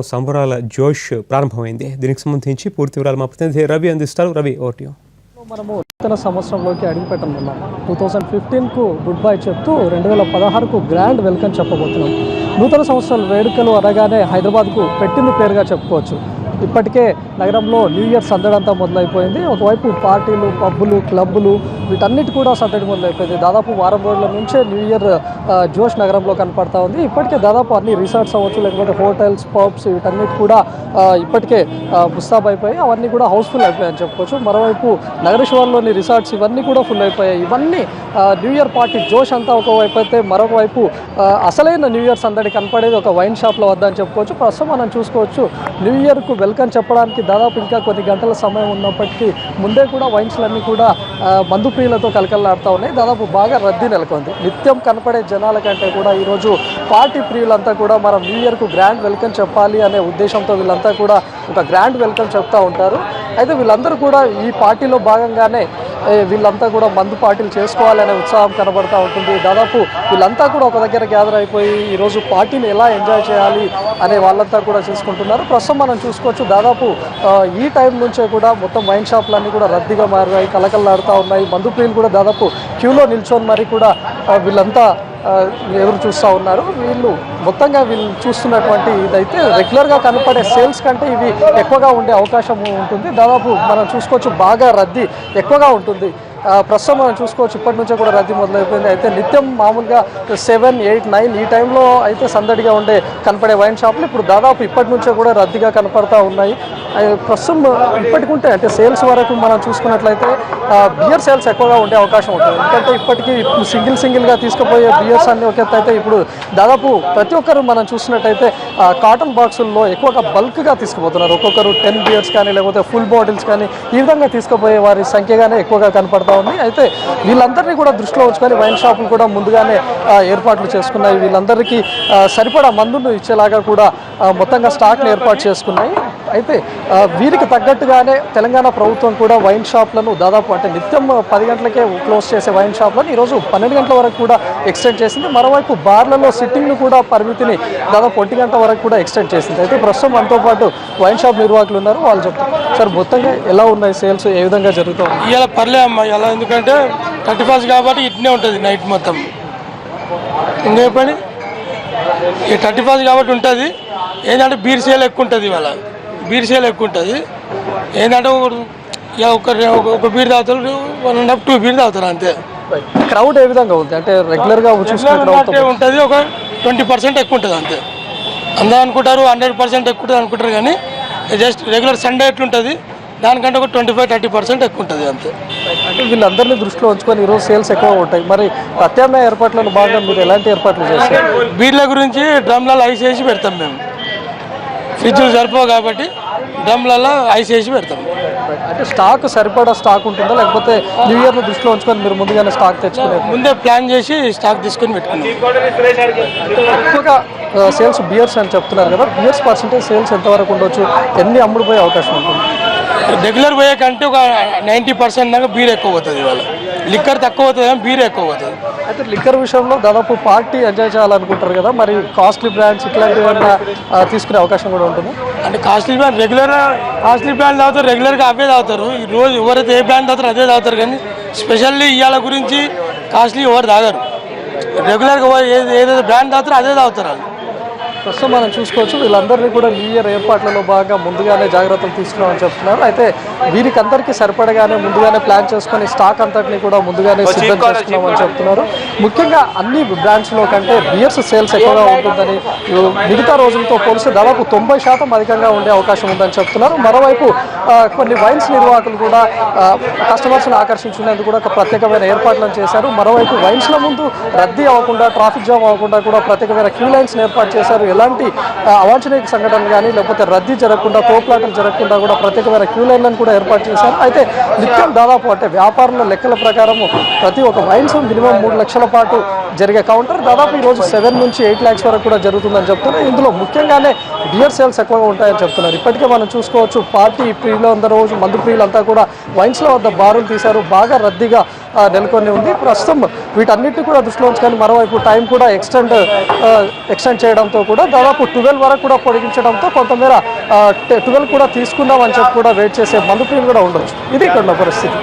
సంబరాల జోష్ ప్రారంభమైంది. దీనికి సంబంధించి పూర్తి వివరాలు మా ప్రతినిధి రవి అందిస్తారు. Ravi, over to you. మనము నూతన సంవత్సరంలోకి అడుగుపెట్టనున్నాం. 2015కు గుడ్ బై చెప్తూ 2016కు గ్రాండ్ వెల్కమ్ చెప్పబోతున్నాం. నూతన సంవత్సరాల వేడుకలు అనగానే హైదరాబాద్కు పెట్టింది పేరుగా చెప్పుకోవచ్చు. ఇప్పటికే నగరంలో న్యూ ఇయర్ సందడంతా మొదలైపోయింది. ఒకవైపు పార్టీలు, పబ్బులు, క్లబ్బులు వీటన్నిటి కూడా సందడి మొదలైపోయింది. దాదాపు వారం రోజుల నుంచే న్యూ ఇయర్ జోష్ నగరంలో కనపడతా ఉంది. ఇప్పటికే దాదాపు అన్ని రిసార్ట్స్ అవ్వచ్చు, లేకపోతే హోటల్స్, పబ్స్ వీటన్నిటి కూడా ఇప్పటికే ముస్తాబ్ అయిపోయి అవన్నీ కూడా హౌస్ఫుల్ అయిపోయాయని చెప్పుకోవచ్చు. మరోవైపు నగర శివార్లోని రిసార్ట్స్ ఇవన్నీ కూడా ఫుల్ అయిపోయాయి. ఇవన్నీ న్యూ ఇయర్ పార్టీ జోష్ అంతా ఒకవైపు అయితే, మరొక వైపు అసలైన న్యూ ఇయర్ సందడి కనపడేది ఒక వైన్ షాప్లో వద్ద అని చెప్పుకోవచ్చు. ప్రస్తుతం మనం చూసుకోవచ్చు న్యూ ఇయర్కు వెల్కమ్ చెప్పడానికి దాదాపు ఇంకా కొన్ని గంటల సమయం ఉన్నప్పటికీ ముందే కూడా వైన్స్లన్నీ కూడా మందు ప్రియులతో కలకలాడుతూ ఉన్నాయి. దాదాపు బాగా రద్దీ నెలకొంది. నిత్యం కనపడే జనాల కంటే కూడా ఈరోజు పార్టీ ప్రియులంతా కూడా మనం న్యూ ఇయర్కు గ్రాండ్ వెల్కమ్ చెప్పాలి అనే ఉద్దేశంతో వీళ్ళంతా కూడా ఒక గ్రాండ్ వెల్కమ్ చెప్తూ ఉంటారు. అయితే వీళ్ళందరూ కూడా ఈ పార్టీలో భాగంగానే వీళ్ళంతా కూడా మందు పార్టీలు చేసుకోవాలనే ఉత్సాహం కనబడుతూ ఉంటుంది. దాదాపు వీళ్ళంతా కూడా ఒక దగ్గర గ్యాదర్ అయిపోయి ఈరోజు పార్టీని ఎలా ఎంజాయ్ చేయాలి అనే వాళ్ళంతా కూడా చేసుకుంటున్నారు. ప్రస్తుతం మనం చూసుకోవచ్చు దాదాపు ఈ టైం నుంచే కూడా మొత్తం వైన్ షాపులన్నీ కూడా రద్దీగా మారాయి, కలకలాడుతూ ఉన్నాయి. మందు ప్రియులు కూడా దాదాపు క్యూలో నిల్చొని మరి కూడా వీళ్ళంతా ఎదురు చూస్తూ ఉన్నారు. వీళ్ళు మొత్తంగా వీళ్ళు చూస్తున్నటువంటి ఇదైతే రెగ్యులర్గా కనపడే సేల్స్ కంటే ఇవి ఎక్కువగా ఉండే అవకాశం ఉంటుంది. దాదాపు మనం చూసుకోవచ్చు బాగా రద్దీ ఎక్కువగా ఉంటుంది. ప్రస్తుతం మనం చూసుకోవచ్చు ఇప్పటి నుంచే కూడా రద్దీ మొదలైపోయింది. అయితే నిత్యం మామూలుగా 7, 8, 9 ఈ టైంలో అయితే సందడిగా ఉండే కనపడే వైన్ షాపులు ఇప్పుడు దాదాపు ఇప్పటి నుంచే కూడా రద్దీగా కనపడతా ఉన్నాయి. ప్రస్తుతం ఇప్పటికుంటే అంటే సేల్స్ వరకు మనం చూసుకున్నట్లయితే బియర్ సేల్స్ ఎక్కువగా ఉండే అవకాశం ఉంటుంది. ఎందుకంటే ఇప్పటికీ సింగిల్గా తీసుకుపోయే బియర్స్ అన్ని ఒక ఎత్తు అయితే ఇప్పుడు దాదాపు ప్రతి ఒక్కరు మనం చూసినట్టయితే కాటన్ బాక్సుల్లో ఎక్కువగా బల్క్గా తీసుకుపోతున్నారు. ఒక్కొక్కరు 10 బియర్స్ కానీ లేకపోతే ఫుల్ బాటిల్స్ కానీ ఈ విధంగా తీసుకుపోయే వారి సంఖ్యగానే ఎక్కువగా కనపడతా ఉంది. అయితే వీళ్ళందరినీ కూడా దృష్టిలో ఉంచుకొని వైన్ షాపులు కూడా ముందుగానే ఏర్పాట్లు చేసుకున్నాయి. వీళ్ళందరికీ సరిపడా మందును ఇచ్చేలాగా కూడా మొత్తంగా స్టాక్ని ఏర్పాటు చేసుకున్నాయి. అయితే వీరికి తగ్గట్టుగానే తెలంగాణ ప్రభుత్వం కూడా వైన్ షాప్లను దాదాపు అంటే నిత్యం 10 గంటలకే క్లోజ్ చేసే వైన్ షాప్లను ఈరోజు 12 గంటల వరకు కూడా ఎక్స్టెండ్ చేసింది. మరోవైపు బార్లలో సిట్టింగ్ను కూడా పరిమితిని దాదాపు 1 గంట వరకు కూడా ఎక్స్టెండ్ చేసింది. అయితే ప్రస్తుతం మనతో పాటు వైన్ షాప్ నిర్వాహకులు ఉన్నారు. వాళ్ళు చెప్తారు సార్ మొత్తంగా ఎలా ఉన్నాయి సేల్స్, ఏ విధంగా జరుగుతుంది? ఇలా పర్లేదమ్మా, ఇలా ఎందుకంటే 31st కాబట్టి ఇట్నే ఉంటుంది నైట్ మొత్తం. ఇంకా చెప్పండి, ఈ 31st కాబట్టి ఉంటుంది. ఏంటంటే బీర్ సేల్ ఎక్కువ ఉంటుంది, ఇవాళ బీర్ సేల్ ఎక్కువ ఉంటుంది. ఏంటంటే ఒక బీర్ తాగుతారు, 1.5, 2 బీర్ తాగుతారు అంతే. క్రౌడ్ ఏ విధంగా ఉంది అంటే రెగ్యులర్గా ఉంటుంది, ఒక 20% ఎక్కువ ఉంటుంది అంతే. అందరూ అనుకుంటారు 100% ఎక్కువ ఉంటుంది అనుకుంటారు, కానీ జస్ట్ రెగ్యులర్ సండే ఎట్లుంటుంది దానికంటే ఒక 25-30% ఎక్కువ ఉంటుంది అంతే. అంటే వీళ్ళందరినీ దృష్టిలో ఉంచుకొని ఈరోజు సేల్స్ ఎక్కువ ఉంటాయి. మరి ప్రత్యామ్నాయ ఏర్పాట్లను బాగా మీరు ఎలాంటి ఏర్పాట్లు చేస్తారు? బీర్ల గురించి డ్రమ్లలో ఐస్ వేసి పెడతాం మేము. ఫ్రిడ్జ్లు సరిపోవు కాబట్టి డ్రమ్లలో ఐస్ వేసి పెడతాం. అంటే స్టాక్ సరిపడా స్టాక్ ఉంటుందా, లేకపోతే న్యూ ఇయర్ను దృష్టిలో ఉంచుకొని మీరు ముందుగానే స్టాక్ తెచ్చుకునే ముందే ప్లాన్ చేసి స్టాక్ తీసుకొని పెట్టుకున్నాం. ఎక్కువగా సేల్స్ బియర్స్ అని చెప్తున్నారు కదా, బియర్స్ పర్సెంటేజ్ సేల్స్ ఎంతవరకు ఉండొచ్చు, ఎన్ని అమ్ముడు పోయే అవకాశం ఉంటుంది? రెగ్యులర్ పోయే కంటే ఒక 90% దాకా బీర్ ఎక్కువ పోతుంది. ఇవాళ లిక్కర్ తక్కువ అవుతుంది కానీ బీర్ ఎక్కువ పోతుంది. అయితే లిక్కర్ విషయంలో దాదాపు పార్టీ ఎంజాయ్ చేయాలనుకుంటారు కదా, మరి కాస్ట్లీ బ్రాండ్స్ ఇట్లాంటివి ఏమైనా తీసుకునే అవకాశం కూడా ఉంటుంది? అంటే కాస్ట్లీ బ్రాండ్ కాస్ట్లీ బ్రాండ్ తాగుతారు, రెగ్యులర్గా అవే తాగుతారు. ఈ రోజు ఎవరైతే ఏ బ్రాండ్ తాగుతారో అదే తాగుతారు, కానీ స్పెషల్లీ ఇవాళ గురించి కాస్ట్లీ ఎవరు తాగరు. రెగ్యులర్గా ఏదైతే బ్రాండ్ తాగుతారో అదే తాగుతారు వాళ్ళు. ప్రస్తుతం మనం చూసుకోవచ్చు వీళ్ళందరినీ కూడా న్యూ ఇయర్ ఏర్పాట్లలో బాగా ముందుగానే జాగ్రత్తలు తీసుకున్నామని చెప్తున్నారు. అయితే వీరికి అందరికీ సరిపడగానే ముందుగానే ప్లాన్ చేసుకొని స్టాక్ అంతటిని కూడా ముందుగానే సిద్ధం చేసుకున్నామని చెప్తున్నారు. ముఖ్యంగా అన్ని బ్రాండ్స్లో కంటే బియర్స్ సేల్స్ ఎక్కువగా ఉంటుందని, మిగతా రోజులతో పోలిస్తే దాదాపు 90% అధికంగా ఉండే అవకాశం ఉందని చెప్తున్నారు. మరోవైపు కొన్ని వైన్స్ నిర్వాహకులు కూడా కస్టమర్స్ని ఆకర్షించుకునేందుకు కూడా ఒక ప్రత్యేకమైన ఏర్పాట్లను చేశారు. మరోవైపు వైన్స్ల ముందు రద్దీ అవ్వకుండా, ట్రాఫిక్ జామ్ అవ్వకుండా కూడా ప్రత్యేకమైన క్యూ లైన్స్ ఏర్పాటు చేశారు. ఎలాంటి అవాంఛనీయ సంఘటనలు కానీ లేకపోతే రద్దీ జరగకుండా, తోపులాటలు జరగకుండా కూడా ప్రత్యేకమైన క్యూ లైన్లను కూడా ఏర్పాటు చేశారు. అయితే నిత్యం దాదాపు అంటే వ్యాపారుల లెక్కల ప్రకారము ప్రతి ఒక్క వైన్స్ మినిమం 3 లక్షల పాటు జరిగే కౌంటర్ దాదాపు ఈరోజు 7 నుంచి 8 lakhs వరకు కూడా జరుగుతుందని చెప్తున్నారు. ఇందులో ముఖ్యంగానే బియర్ సేల్స్ ఎక్కువగా ఉంటాయని చెప్తున్నారు. ఇప్పటికే మనం చూసుకోవచ్చు పార్టీ ప్రియులు అందరూ రోజు మందు ప్రియులంతా కూడా వైన్స్ల వద్ద బారులు తీశారు. బాగా రద్దీగా నెలకొని ఉంది. ప్రస్తుతం వీటన్నిటిని కూడా దృష్టిలో ఉంచుకొని మరోవైపు టైం కూడా ఎక్స్టెండ్ చేయడంతో కూడా కూడా దాదాపు 12 వరకు కూడా పొడిగించడంతో కొంతమేర 12 కూడా తీసుకుందాం అని చెప్పి కూడా వెయిట్ చేసే మందు ప్రియులు కూడా ఉండొచ్చు. ఇది ఇక్కడ ఉన్న పరిస్థితి.